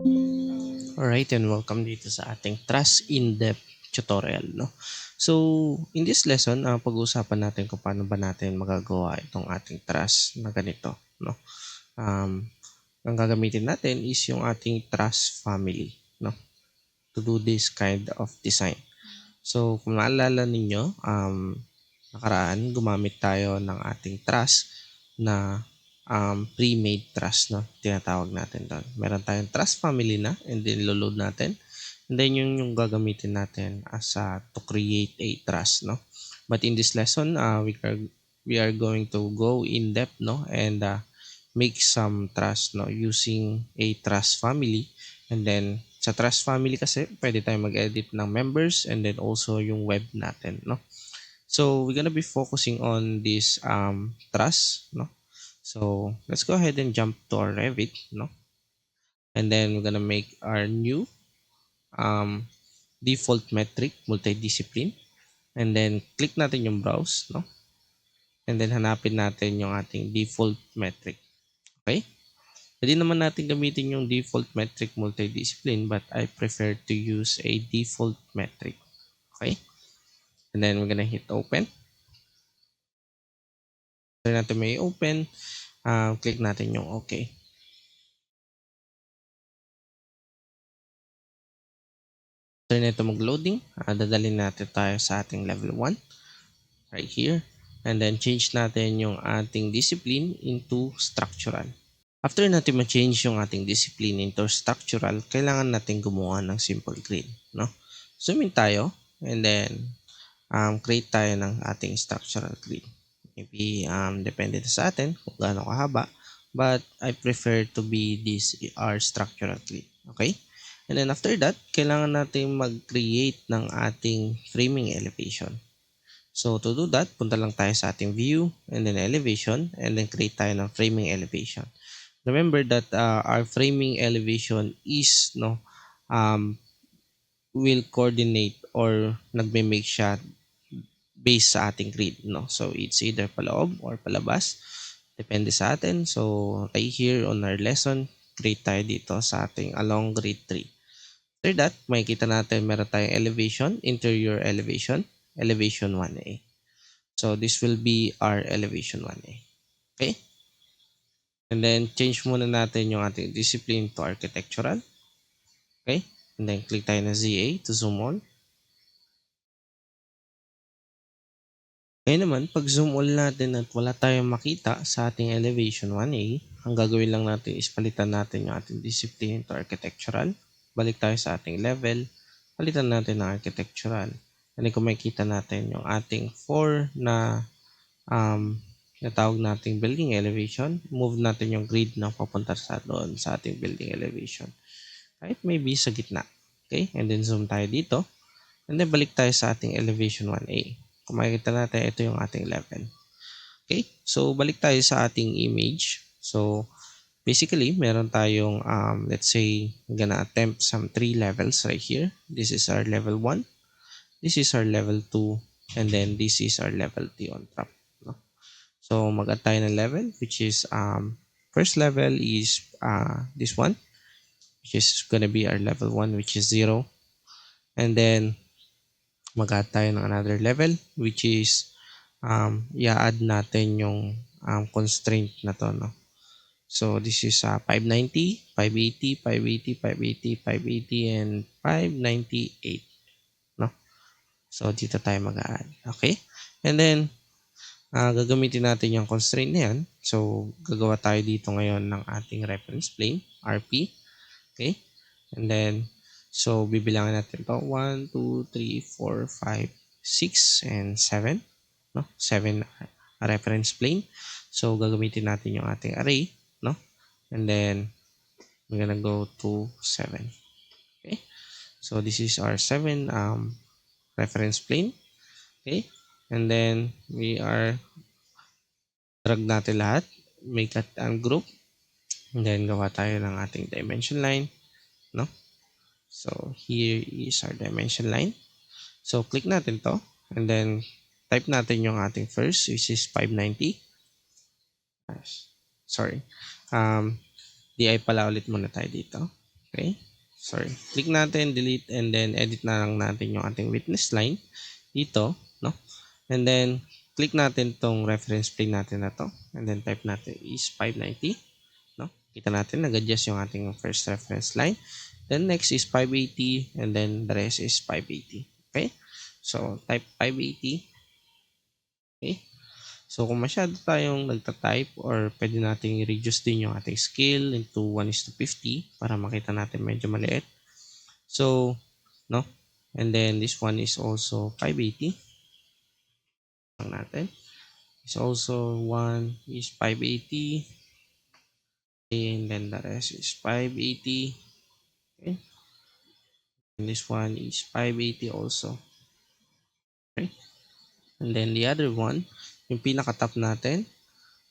Alright, and welcome dito sa ating Trust in-depth tutorial, no? So, in this lesson, pag-uusapan natin kung paano ba natin magagawa itong ating trust na ganito, no? Ang gagamitin natin is yung ating trust family, no? To do this kind of design. So, kung naalala ninyo, nakaraan, gumamit tayo ng ating trust na pre-made trust, no? Tinatawag natin doon. Meron tayong trust family na, and then load natin. And then yung gagamitin natin as to create a trust, no? But in this lesson, we are going to go in depth, no? And make some trust, no? Using a trust family. And then sa trust family kasi, pwede tayong mag-edit ng members and then also yung web natin, no? So we're gonna be focusing on this trust, no? So let's go ahead and jump to our Revit, no? And then we're gonna make our new um, default metric multidiscipline, and then click natin yung browse, no? And then hanapin natin yung ating default metric. Okay? Pwede naman natin gamitin yung default metric multidiscipline, but I prefer to use a default metric. Okay? And then we're gonna hit open. After natin may open, click natin yung okay. After nito mag-loading, dadalhin natin tayo sa ating level 1 right here, and then change natin yung ating discipline into structural. After natin ma-change yung ating discipline into structural, kailangan natin gumawa ng simple grid, no? Zoom in tayo, and then create tayo ng ating structural grid. Maybe depende sa atin kung gaano kahaba, but I prefer to be this our structural grid. Okay? And then after that, kailangan natin mag-create ng ating framing elevation. So to do that, punta lang tayo sa ating view and then elevation, and then create tayo ng framing elevation. Remember that our framing elevation is will coordinate or nagme-make siya based sa ating grid, no? So it's either paloob or palabas, depende sa atin. So right here on our lesson, create tayo dito sa ating along grid 3. After that, makikita natin meron tayong elevation, interior elevation, elevation 1A. So this will be our elevation 1A. Okay? And then change muna natin yung ating discipline to architectural. Okay? And then click tayo na ZA to zoom all. Ngayon naman, pag zoom all natin at wala tayong makita sa ating elevation 1A, ang gagawin lang natin is palitan natin yung ating discipline to architectural. Balik tayo sa ating level, palitan natin ng architectural. And kung makikita natin yung ating 4 na natawag nating building elevation, move natin yung grid na papunta sa doon sa ating building elevation. Kahit maybe sa gitna. Okay? And then zoom tayo dito. And then balik tayo sa ating elevation 1A. Kung makikita natin, ito yung ating level. Okay? So, balik tayo sa ating image. So, basically, meron tayong, let's say, we're gonna attempt some 3 levels right here. This is our level 1. This is our level 2. And then, this is our level 3 on top. No? So, mag-add tayo ng level, which is, first level is this one, which is gonna be our level 1, which is 0. And then, mag-add tayo ng another level, which is i-add natin yung constraint na to, no? So this is 590, 580, 580, 580, 580, and 598, no? So dito tayo mag-add. Okay? And then gagamitin natin yung constraint na yan. So gagawa tayo dito ngayon ng ating reference plane, RP. Okay? And then so bibilangin natin to 1, 2, 3, 4, 5, 6, and 7. No? 7 reference plane. So gagamitin natin yung ating array, no? And then we're gonna go to 7. Okay? So this is our 7 reference plane. Okay? And then we are drag natin lahat, make it ungroup, and then gawa tayo ng ating dimension line, no? So here is our dimension line. So click natin to, and then type natin yung ating first, which is 590. Sorry. DI pala ulit muna tayo dito. Okay? Sorry. Click natin, delete, and then edit na lang natin yung ating witness line dito, no? And then, click natin tong reference plane natin na to. And then, type natin is 590, no? Kita natin, nag-adjust yung ating first reference line. Then, next is 580, and then the rest is 580. Okay? So, type 580. Okay? So, kung masyado tayong nagta-type or pwede nating i-reduce din yung ating scale into 1:50 para makita natin medyo maliit. So, no? And then, this one is also 580. Lang natin. It's also 1 is 580. And then the rest is 580. Okay? And this one is 580 also. Okay? And then the other one, yung pinaka-top natin,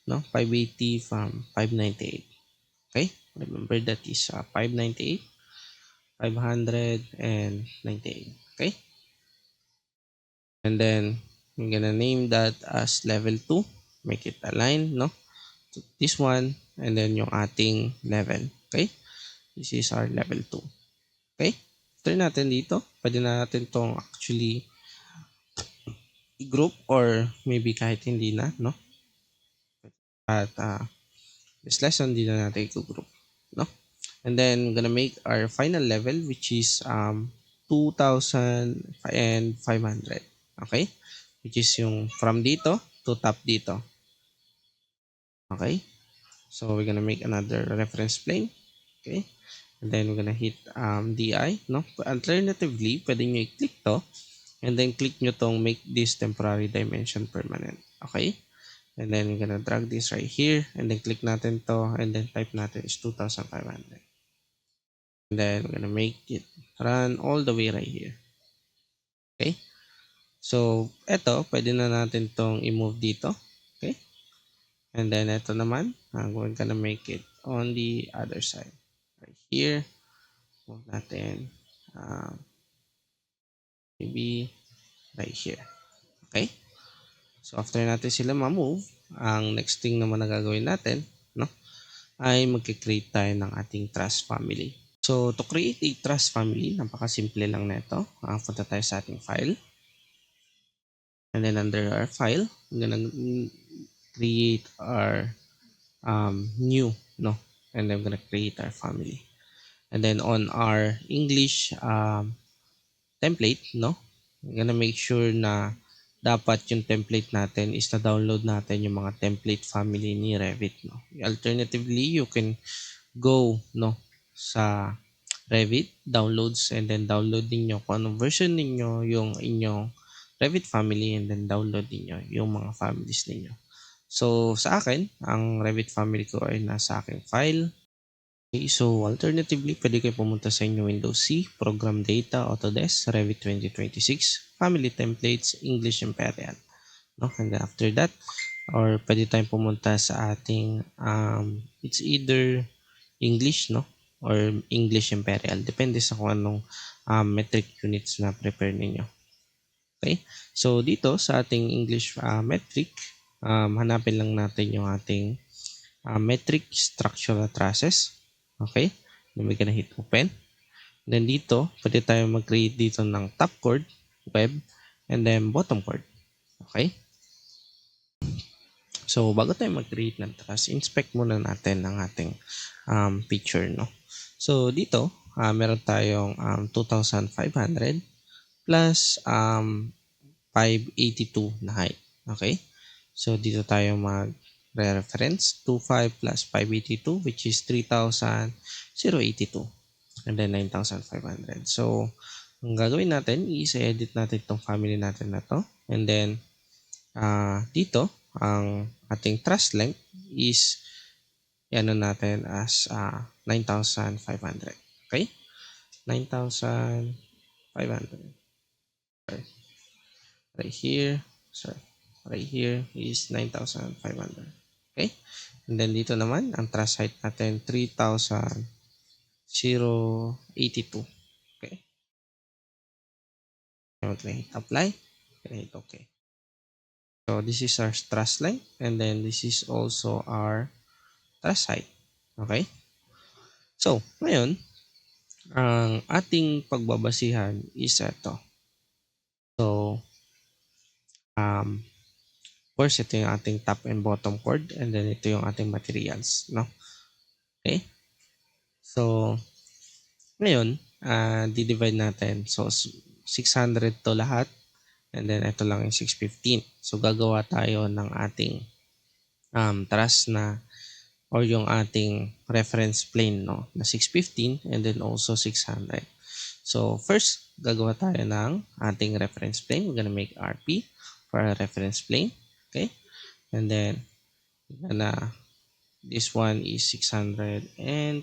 no? 580 from 598. Okay? Remember that is 598, 598. Okay? And then I'm gonna name that as level 2. Make it align, no? To this one, and then yung ating level. Okay? This is our level 2. Okay? Try natin dito. Pwede na natin tong actually i-group or maybe kahit hindi na, no? At this lesson, hindi na natin i-group, no? And then, we're gonna make our final level, which is 2,500. Okay? Which is yung from dito to top dito. Okay? So, we're gonna make another reference plane. Okay? And then, we're gonna hit DI, no? Alternatively, pwede nyo i-click to. And then, click nyo tong make this temporary dimension permanent. Okay? And then, we're gonna drag this right here. And then, click natin to. And then, type natin is 2,500. And then, we're gonna make it run all the way right here. Okay? So, eto, pwede na natin tong i-move dito. Okay? And then, eto naman, we're gonna make it on the other side. Right here. Move natin. Maybe right here. Okay? So, after natin sila ma-move, ang next thing naman na gagawin natin, no, ay magkikreate tayo ng ating trust family. So, to create a trust family, napakasimple lang nito. Punta tayo sa ating file. And then under our file, I'm gonna create our new, no? And I'm gonna create our family. And then on our English template, no? I'm gonna make sure na dapat yung template natin is na-download natin yung mga template family ni Revit, no? Alternatively, you can go, no, sa Revit, downloads, and then download niyo kung anong version ninyo yung inyong Revit family, and then download niyo yung mga families ninyo. So, sa akin, ang Revit family ko ay nasa aking file. Okay, so alternatively, pwede kayo pumunta sa inyong Windows C, Program Data, Autodesk, Revit 2026, Family Templates, English Imperial. No? And then after that, or pwede tayong pumunta sa ating, it's either English, no? Or English Imperial. Depende sa kung anong metric units na prepare ninyo. Okay? So, dito sa ating English metric, hanapin lang natin yung ating metric structural trusses. Okay? Then we're gonna hit open. Then dito, pwede tayo mag-create dito ng top chord, web, and then bottom chord. Okay? So, bago tayo mag-create ng truss, inspect muna natin ang ating picture, no? So, dito, meron tayong 2,500 plus 582 na height. Okay? So, dito tayo mag-reference 25 plus 582, which is 3,082. And then 9,500. So, ang gagawin natin is edit natin itong family natin na to. And then, dito, ang ating truss length is ano natin as 9,500. Okay? 9,500. Right here. Sorry. Right here is 9,500. Okay? And then dito naman, ang truss height natin 3,082. Okay? Okay. Apply. Okay. Okay. So this is our truss length, and then this is also our truss height. Okay? So, ngayon, Ang ating pagbabasihan is ito. So, of course, ito yung ating top and bottom chord, and then ito yung ating materials, no? Okay? So, ngayon, di-divide natin. So, 600 to lahat, and then ito lang yung 615. So, gagawa tayo ng ating truss na or yung ating reference plane, no, na 615 and then also 600. So first, gagawa tayo ng ating reference plane. We're gonna make RP for our reference plane. Okay? And then this one is 615. 615.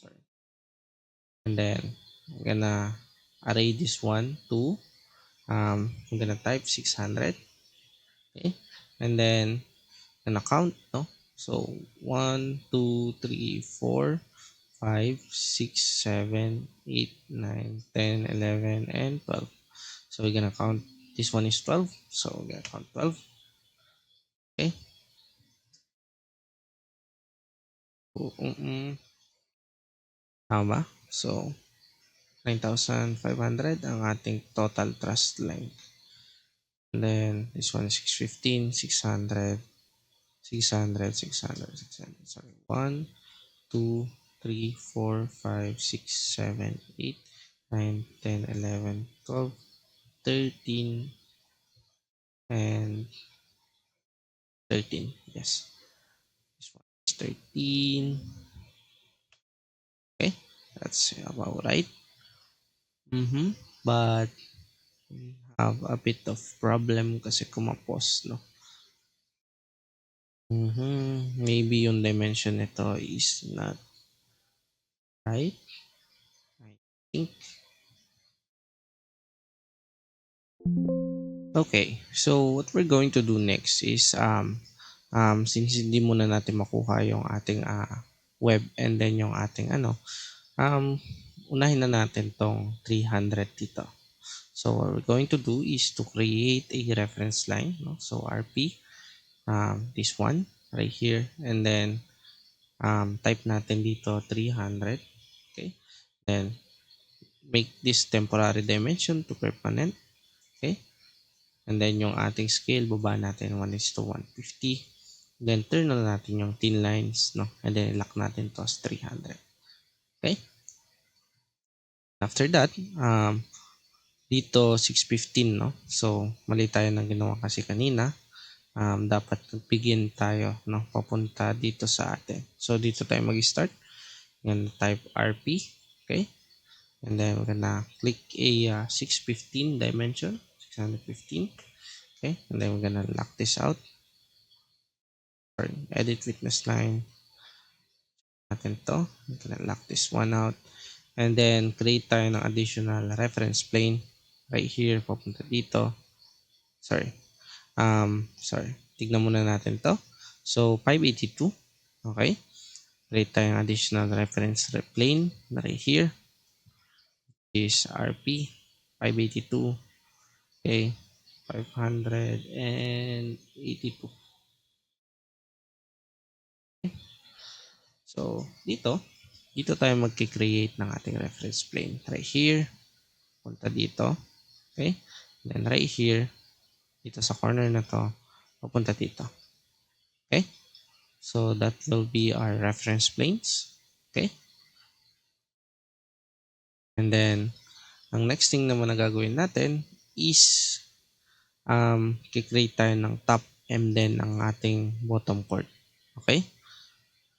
Sorry. And then I'm gonna array this one to I'm gonna type 600. Okay? And then gonna count, no? So 1, 2, 3, 4, 5, 6, 7, 8, 9, 10, 11, and 12. So we're gonna count, this one is 12. So we're gonna count 12. Okay. Tama. So 9,500 ang ating total thrust line. And then this one is 615, 600, 600, 600, 600. Sorry. 1, 2, 3, 4, 5, 6, 7, 8, 9, 10, 11, 12, 13, and 13. Yes. This one is 13. Okay. That's about right. But we have a bit of problem kasi kumapos, no? Maybe yung dimension nito is not right. I think. Okay. So what we're going to do next is since hindi muna natin makuha yung ating web and then yung ating unahin na natin tong 300 dito. So what we're going to do is to create a reference line, no? So RP, this one right here, and then type natin dito 300. Okay, then make this temporary dimension to permanent. Okay, and then yung ating scale, baba natin 1:150. Then turn na natin yung thin lines, no? And then lock natin to as 300. Okay, after that, dito 615, no? So mali tayo na ginawa kasi kanina. Dapat begin tayo, no, papunta dito sa atin. So dito tayo mag-start. Yan, type RP. Okay, and then we're gonna click a 615 dimension, 615. Okay, and then we're gonna lock this out, or edit witness line natin to. We're gonna lock this one out, and then create tayo ng additional reference plane right here papunta dito. Sorry, tignan muna natin to. So 582. Okay, create tayong additional reference plane na right here is RP 582. Okay, 582. So dito tayo magki-create ng ating reference plane right here, punta dito. Okay, then right here, dito sa corner na to, papunta dito. Okay, so that will be our reference planes. Okay, and then ang next thing naman na gagawin natin is kikreate tayo ng top and then ang ating bottom chord. Okay,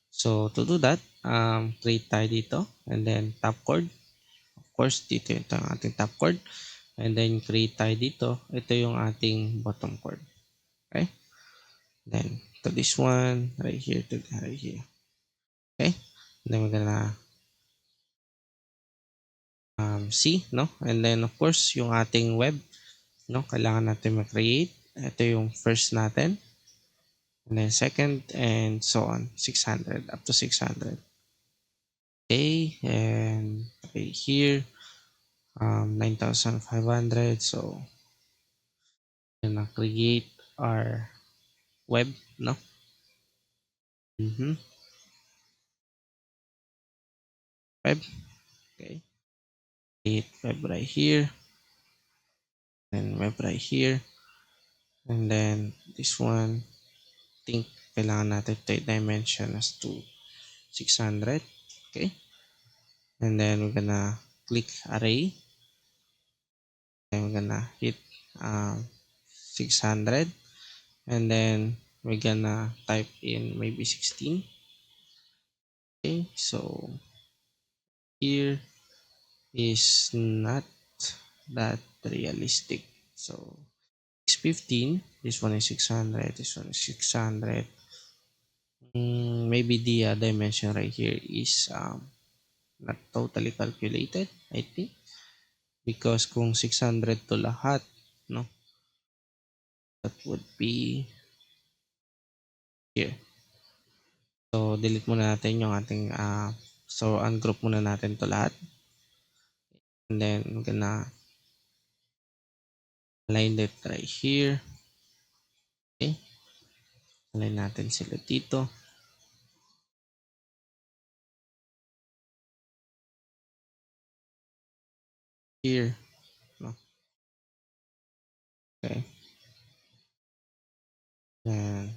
so to do that, create tayo dito and then top chord. Of course, dito ito ang ating top chord, and then create tayo dito, ito yung ating bottom chord. Okay, then to this one right here to right here. Okay, and then we're gonna see, no, and then of course yung ating web, no, kailangan natin mag-create. Ito yung first natin, and then second, and so on, 600 up to 600. Okay, and right here 9,500. So gonna create our web, no. web. Okay. Hit web right here. Then web right here. And then this one, think kailangan natin dimension as to 600. Okay. And then we're gonna click array. Then we're gonna hit 600. And then we're gonna type in maybe 16. Okay. So here is not that realistic. So 615, this one is 600, this one is 600. Maybe the dimension right here is not totally calculated, I think. Because kung 600 to lahat, no, that would be here. So, delete muna natin yung ating, so, ungroup muna natin to lahat. And then, we're gonna align it right here. Okay. Align natin sila dito. Here. No. Okay. And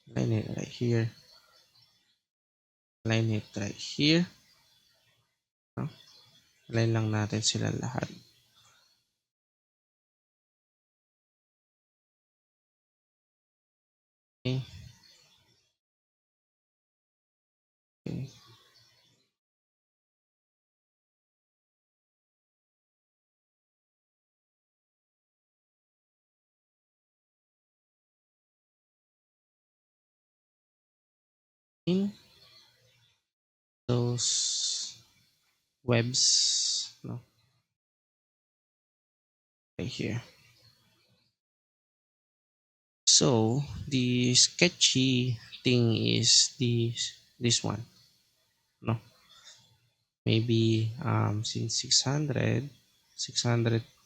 align it right here. Align it right here. No? Align lang natin sila lahat. Okay. Okay. In those webs, no, right here. So the sketchy thing is this one, no, maybe since 600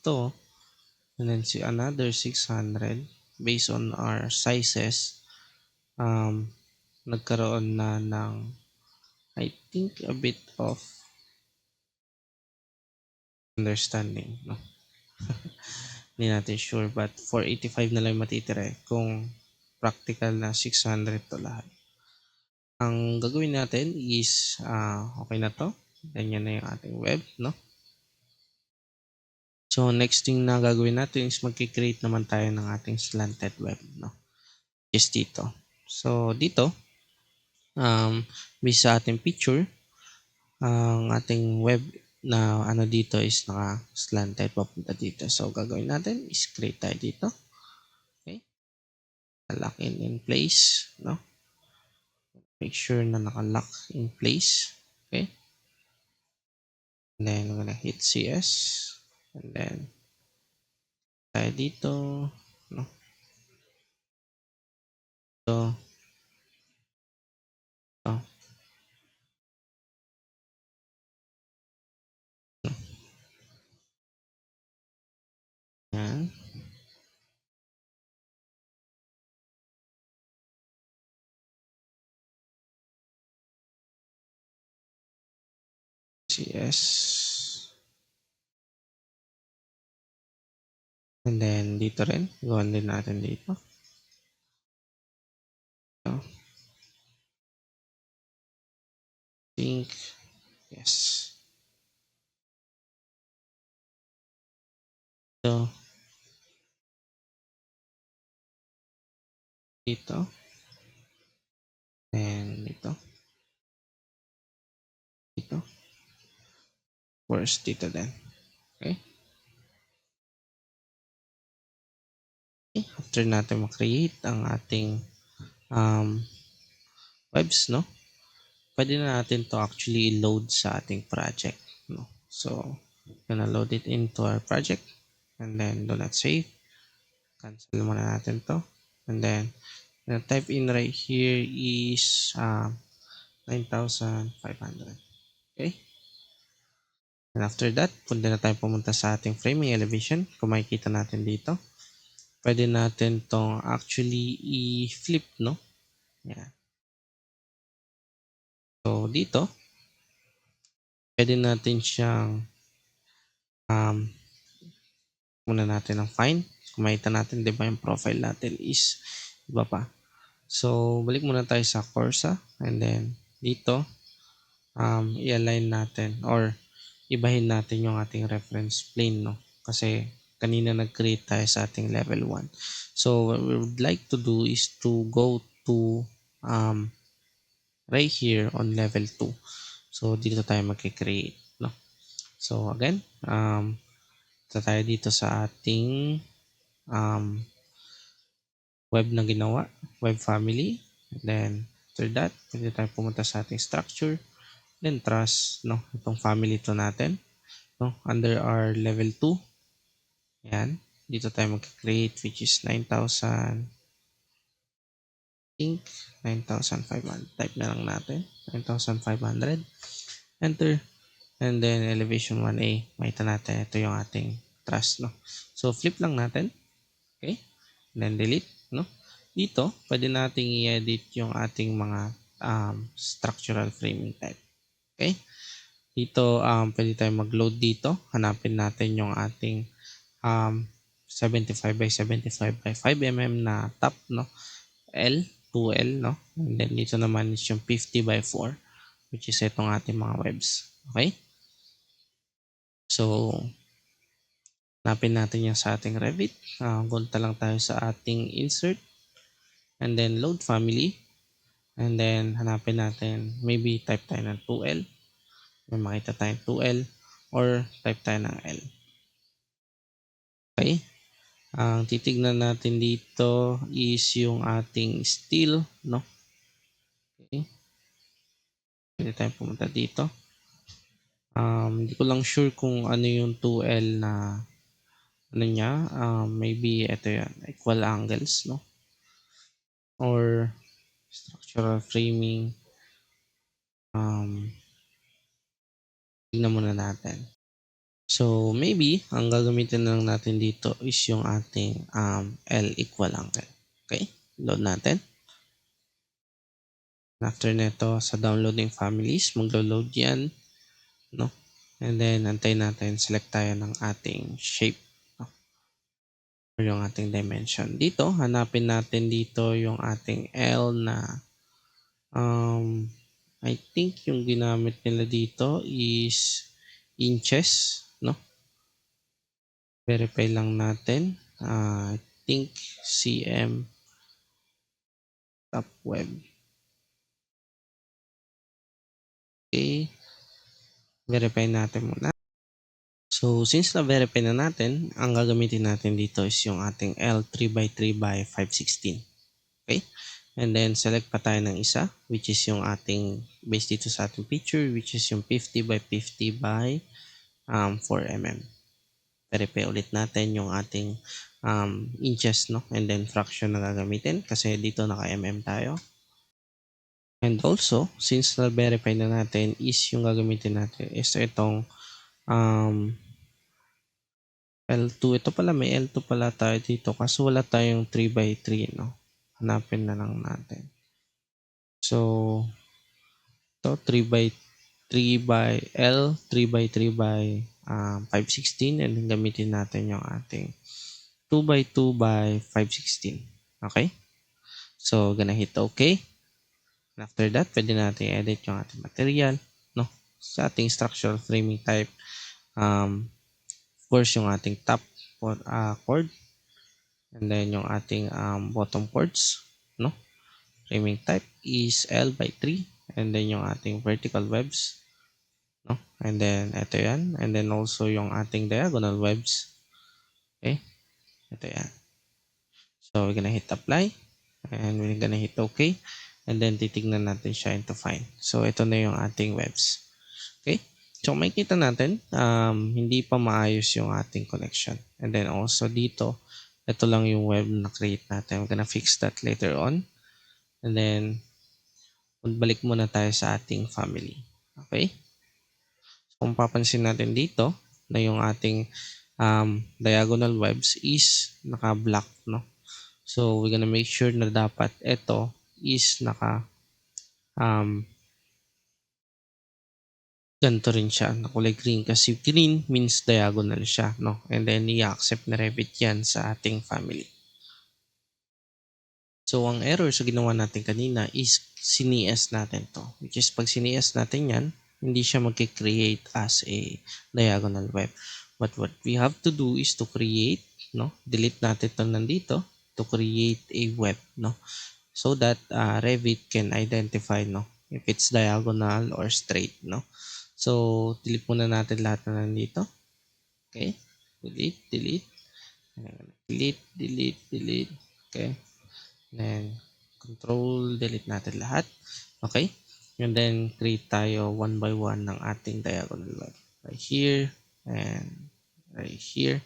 to, and then see another 600 based on our sizes, um nagkaroon na ng, I think, a bit of understanding, no. Hindi natin sure, but 485 na lang matitira kung practical na 600 to lahat. Ang gagawin natin is, okay na to. Ganyan na yung ating web, no? So, next thing na gagawin natin is magkikreate naman tayo ng ating slanted web, no? Just dito. So, dito, based sa ating picture, ang ating web na ano dito is naka-slanted papunta dito. So, gagawin natin is create tayo dito. Okay? Lock in place, no? Make sure na naka-lock in place. Okay? And then, we're gonna hit CS. And then, tayo dito, no? So, oh, yan. CS. And then, dito rin. Gawin din natin dito. So, think, yes. So, dito. And dito. Dito. First, dito din. Okay? After natin mag-create ang ating webs, no? Pwede na natin to actually load sa ating project, no? So, gonna load it into our project and then do not save. Cancel muna natin to. And then, gonna type in right here is 9,500. Okay? And after that, pwede na tayo pumunta sa ating framing elevation. Kung makikita natin dito, pwede natin tong actually i-flip, no? Yan. So, dito, Pwede natin siyang muna natin ang find. Kung makita natin, di ba yung profile natin is iba pa. So, balik muna tayo sa Corsa and then dito, i-align natin or ibahin natin yung ating reference plane, no? Kasi kanina nag-create tayo sa ating level 1. So, what we would like to do is to go to right here on level 2. So, dito tayo mag-create, no? So, again, tayo dito sa ating web na ginawa, web family. And then, after that, pwede tayo pumunta sa ating structure. Then, trust, no? Itong family to natin, no? Under our level 2. Yan. Dito tayo mag-create which is 9,000. Think 9,500. Type na lang natin. 9,500. Enter. And then, elevation 1A. Makita natin, ito yung ating trust, no? So, flip lang natin. Okay? And then, delete, no? Dito, pwede nating i-edit yung ating mga structural framing type. Okay? Dito, pwede tayo mag-load dito. Hanapin natin yung ating 75 by 75 by 5 mm na top, no? L, 2L, no? And then dito naman is yung 50 by 4, which is itong ating mga webs. Okay? So, hanapin natin yung sa ating Revit. Punta lang tayo sa ating insert and then load family. And then, hanapin natin, maybe type tayo ng 2L. May makita tayong 2L or type tayo ng L. Okay? Ang titignan natin dito is yung ating steel, no? Okay. Pwede tayong pumunta dito. Hindi ko lang sure kung ano yung 2L na ano niya. Maybe ito yan, equal angles, no? Or structural framing. Tingnan muna natin. So, maybe, ang gagamitin na lang natin dito is yung ating L equal angle. Okay? Load natin. After nito, sa downloading families, maglo-load yan. No? And then, antayin natin, select tayo ng ating shape. No? Or yung ating dimension. Dito, hanapin natin dito yung ating L na I think yung ginamit nila dito is inches. No? Verify lang natin. I think cm top web. Okay. Verify natin muna. So, since na-verify na natin, ang gagamitin natin dito is yung ating L3x3 by 516. Okay? And then, select pa tayo ng isa, which is yung ating, based dito sa ating picture, which is yung 50 by 50 by 4 mm. Verify ulit natin yung ating inches, no? And then, fraction na gagamitin kasi dito naka-mm tayo. And also, since na-verify na natin is yung gagamitin natin is itong L2. Ito pala, may L2 pala tayo dito kasi wala tayong 3x3, no? Hanapin na lang natin. So, ito 3x3 by L, 3x3 by 516 and then gamitin natin yung ating 2x2 by 516. Okay? So, gonna hit OK. And after that, pwede natin edit yung ating material, no? Sa ating structural framing type, of course, yung ating top chord, and then yung ating bottom chords, no? Framing type is L by 3, and then yung ating vertical webs, no? And then ito yan, and then also yung ating diagonal webs. Okay? Ito yan. So, we're gonna hit apply, and we're gonna hit OK, and then titignan natin siya into fine. So, ito na yung ating webs. Okay? So, makikita natin, hindi pa maayos yung ating connection. And then also dito, ito lang yung web na create natin. We're gonna fix that later on. And then, balik muna tayo sa ating family. Okay? So, kung papansin natin dito, na yung ating diagonal webs is naka-black, no? So, we're gonna make sure na dapat ito is ganito rin siya na kulay green kasi green means diagonal siya, no? And then i-accept na Revit yan sa ating family. So, ang error sa ginawa natin kanina is sinias natin to. Which is pag sinias natin yan, hindi siya mag-create as a diagonal web. But what we have to do is to create, no? Delete natin to nandito to create a web, no? So that Revit can identify, no? If it's diagonal or straight, no? So, delete muna natin lahat na nandito. Okay? Delete, delete. Delete, delete, delete. Okay? Then, control, delete natin lahat. Okay? And then, create tayo one by one ng ating diagonal web. Right here, and right here,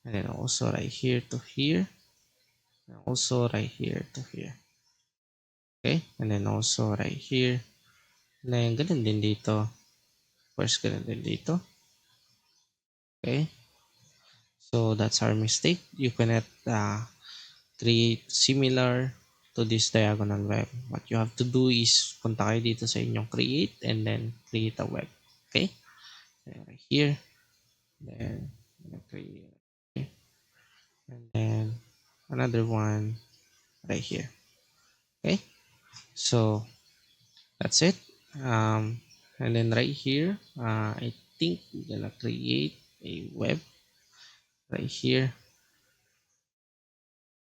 and then also right here to here, and also right here to here. Okay? And then also right here, and then ganun din dito. First, ganun din dito. Okay? So, that's our mistake. You cannot create similar to this diagonal web. What you have to do is punta kayo dito sa inyong create and then create a web. Okay? Right here. Then create. Okay. And then another one right here. Okay? So that's it. And then right here, I think we're gonna create a web right here.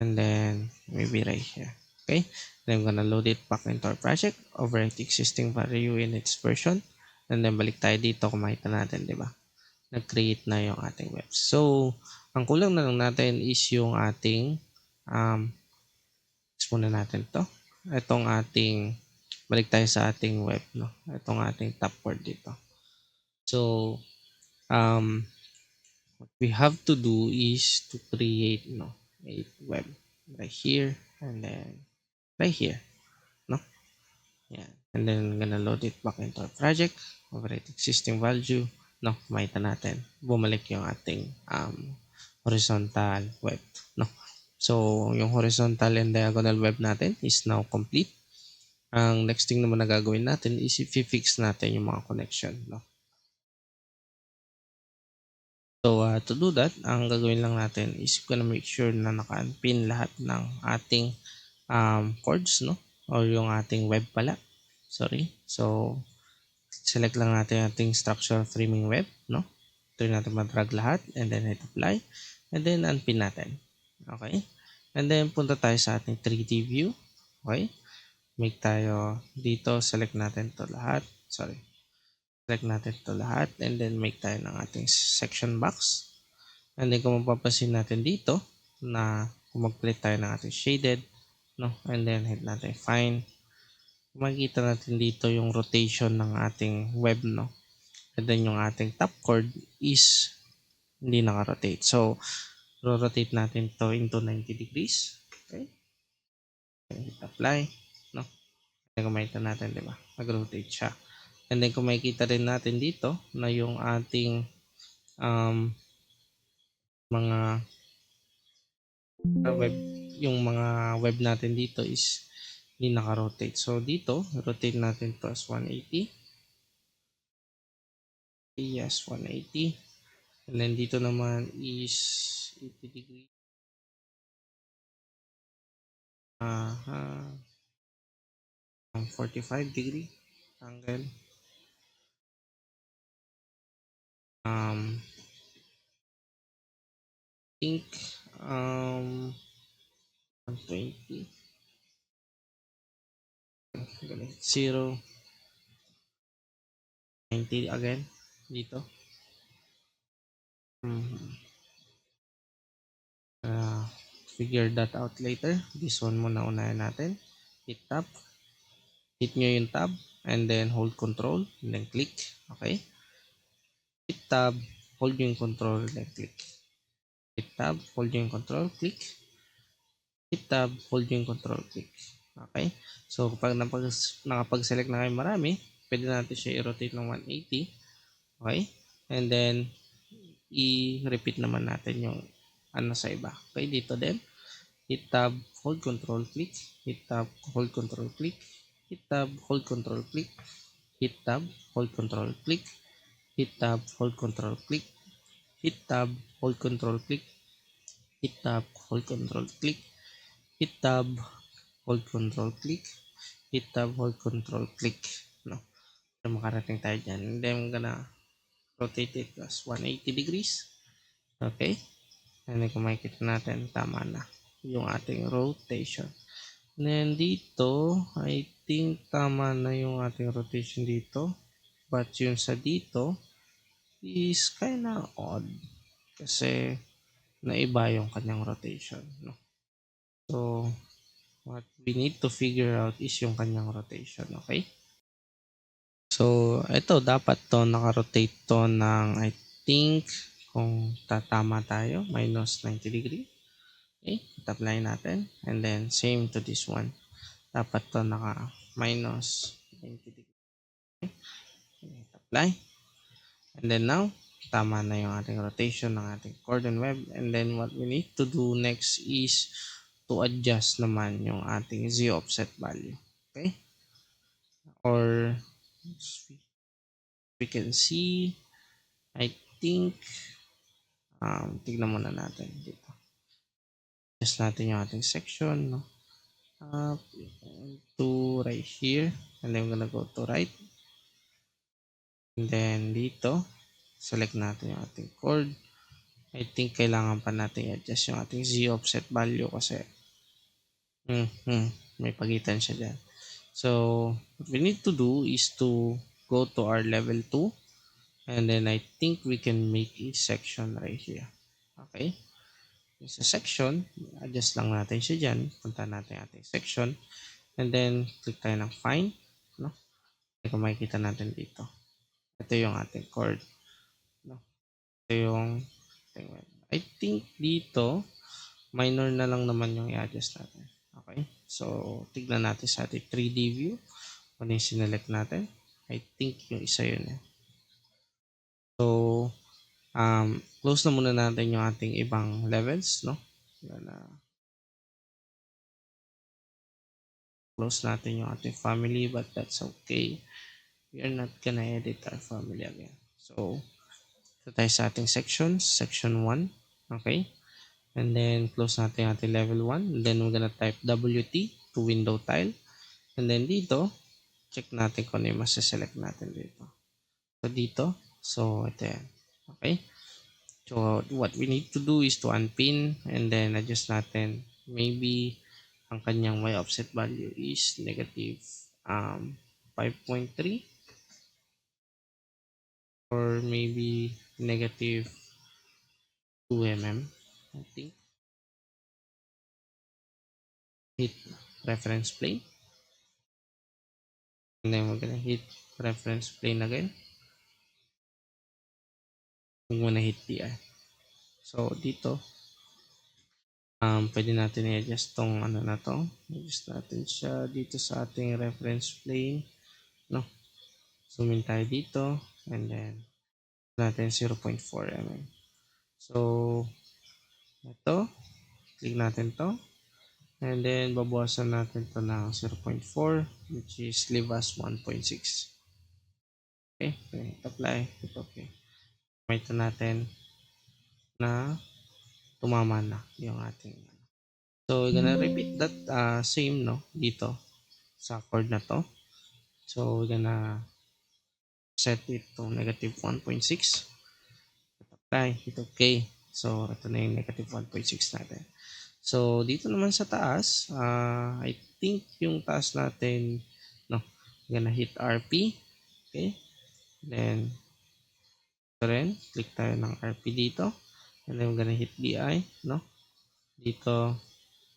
And then maybe right here. Okay, then I'm gonna load it back into our project, overwrite the existing value in its version, and then balik tayo dito kung makita natin, di ba? Nag-create na yung ating web. So, ang kulang na lang natin is yung ating, muna natin to. Itong ating, balik tayo sa ating web, no? Itong ating top word dito. So, what we have to do is to create, no, a web right here, and then right here, no? Yeah. And then gonna load it back into our project, override existing value, no? Makita natin, bumalik yung ating horizontal web, no? So, yung horizontal and diagonal web natin is now complete. Ang next thing naman na gagawin natin is i-fix natin yung mga connection, no? So, to do that, ang gagawin lang natin is gonna make sure na naka-unpin lahat ng ating chords, no? Or yung ating web pala. Sorry. So, select lang natin ating structural framing web, no? Turn natin madrag lahat and then hit apply and then unpin natin. Okay? And then punta tayo sa ating 3D view. Okay? Make tayo dito, select natin to lahat. Sorry. Select natin to lahat and then make tayo ng ating section box. And then kung mapapansin natin dito na kung mag-plate tayo ng ating shaded, no? And then hit natin fine. Makikita natin dito yung rotation ng ating web, no? And then yung ating top chord is hindi naka-rotate. So, rotate natin to into 90 degrees. Okay? And hit apply, no? And kung makita natin, di ba? Nag-rotate siya. And then kung makikita rin natin dito na yung ating mga web, yung mga web natin dito is hindi naka-rotate. So, dito, rotate natin to as 180. Yes, 180. And then dito naman is 80 degree. 45 degree angle. Think 120. 0, 90 again dito. Figure that out later. This one muna unahin natin. Hit tab. Hit nyo yung tab and then hold control and then click. Okay. Hit tab, hold yung control and then click. Hit tab, hold yung control, click. Hit tab, hold yung control, click. Okay. So kapag nakapag-select na kayo marami, pwede natin siya i-rotate ng 180. Okay. And then i-repeat naman natin yung ano sa iba. Okay. Dito din. Hit tab, hold control, click. Hit tab, hold control, click. Hit tab, hold control, click. hit tab, hold control click, hit tab, hold control click, hit tab, hold control click, hit tab, hold control click, hit tab, hold control click, hit tab, hold control click. No? Para makarating tayo dyan. And then I'm gonna rotate it as 180 degrees. Okay? And then kung makikita natin, tama na yung ating rotation. And then dito, I think tama na yung ating rotation dito. But yung sa dito is kinda odd. Kasi naiba yung kanyang rotation. No? So, what we need to figure out is yung kanyang rotation. Okay? So, ito dapat to naka-rotate to ng I think kung tatama tayo, minus 90 degree. Okay, apply natin. And then, same to this one. Dapat to naka minus 90 degree. Okay, apply. And then now, tama na yung ating rotation ng ating cordon web. And then, what we need to do next is to adjust naman yung ating Z offset value. Okay? Or, we can see, I think, tignan muna natin dito. Adjust natin yung ating section, no? Up to right here. And then, we're gonna go to right. And then, dito, select natin yung ating chord. I think kailangan pa natin i-adjust yung ating Z offset value kasi may pagitan siya dyan. So, what we need to do is to go to our level 2 and then I think we can make a section right here. Okay? Sa section, adjust lang natin siya dyan. Punta natin ating section and then click tayo ng find. No? Kung makikita natin dito. Ito yung ating chord. No? Ito yung I think dito minor na lang naman yung i-adjust natin. Okay? So, tignan natin sa ating 3D view. Kung yung sinelect natin. I think yung isa yun. So, close na muna natin yung ating ibang levels, no? Close natin yung ating family, but that's okay. We are not gonna edit our family again. So, ito tayo sa ating sections. Section 1. Okay? And then, close natin yung ating level 1. And then, we're gonna type WT to window tile. And then, dito, check natin kung ano yung masiselect natin dito. So, dito. So, ito yan. Okay? So, what we need to do is to unpin and then adjust natin. Maybe, ang kanyang Y offset value is negative 5.3 or maybe negative 2 mm. I think. Hit reference plane. And then we're gonna hit reference plane again. We're gonna hit DI. So, dito, pwede natin i-adjust tong ano na to. I-adjust natin siya dito sa ating reference plane. No? Zoom in tayo dito. And then, natin 0.4 mm. So, ito. Click natin to. And then, babawasan natin to ng 0.4 which is leave us 1.6. Okay. Apply. Ito okay. Ito natin na tumama na yung ating. So, we're gonna repeat that same no dito sa chord na to. So, we're gonna set it to negative 1.6. Apply. Hit okay. So, ito na yung negative 1.6 natin. So, dito naman sa taas, I think yung taas natin, no, we're gonna hit RP. Okay. Then, ito rin, click tayo ng RP dito. And then, we're gonna hit DI, no. Dito,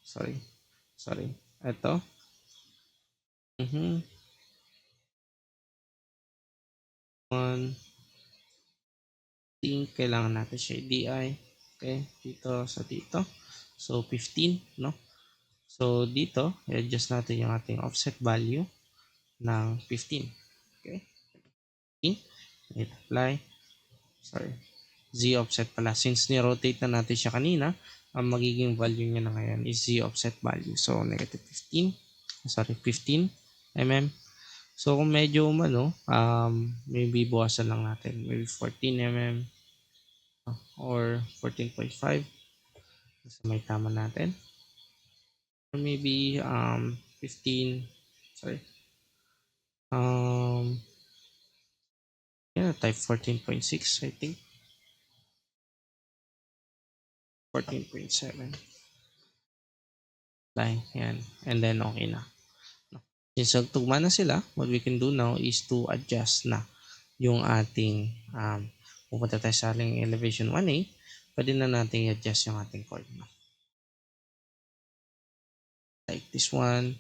sorry. Ito. One. Think, kailangan natin siya DI. Okay. Dito sa dito. So, 15, no. So, dito, i-adjust natin yung ating offset value ng 15. Okay? 15. Hit apply. Sorry. Z offset pala. Since ni-rotate na natin siya kanina, ang magiging value niya na ngayon is Z offset value. So, negative 15. Sorry, 15 mm. So kung medyo umano, maybe bawasan lang natin, maybe 14 mm or 14.5 sa may tama natin. Or maybe 15, sorry, um yeah, type 14.6, I think, 14.7 line, yan, and then okay na. Since nagtugma na sila, what we can do now is to adjust na yung ating pupunta tayo sa ating elevation 1A, pwede na natin i-adjust yung ating chord, no? Like this one,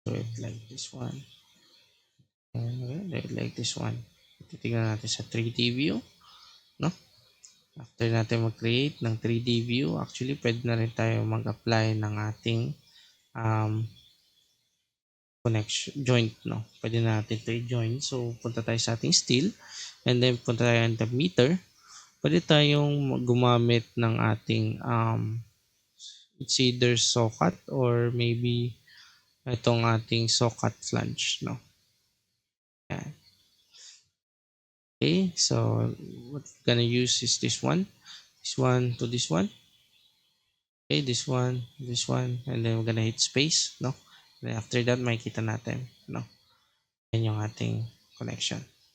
do it like this one, and do it like this one. Titignan natin sa 3D view, no? After natin mag-create ng 3D view, actually pwede na rin tayo mag-apply ng ating um, connection joint, no? Pwede na natin ito i-join. So punta tayo sa ating steel, and then punta tayo on the meter. Pwede tayong gumamit ng ating it's either socket or maybe itong ating socket flange, no? Yan. Okay, so what we're gonna use is this one to this one. Okay, this one, and then we're gonna hit space, no? Then after that, makikita natin, no? Yan yung ating connection.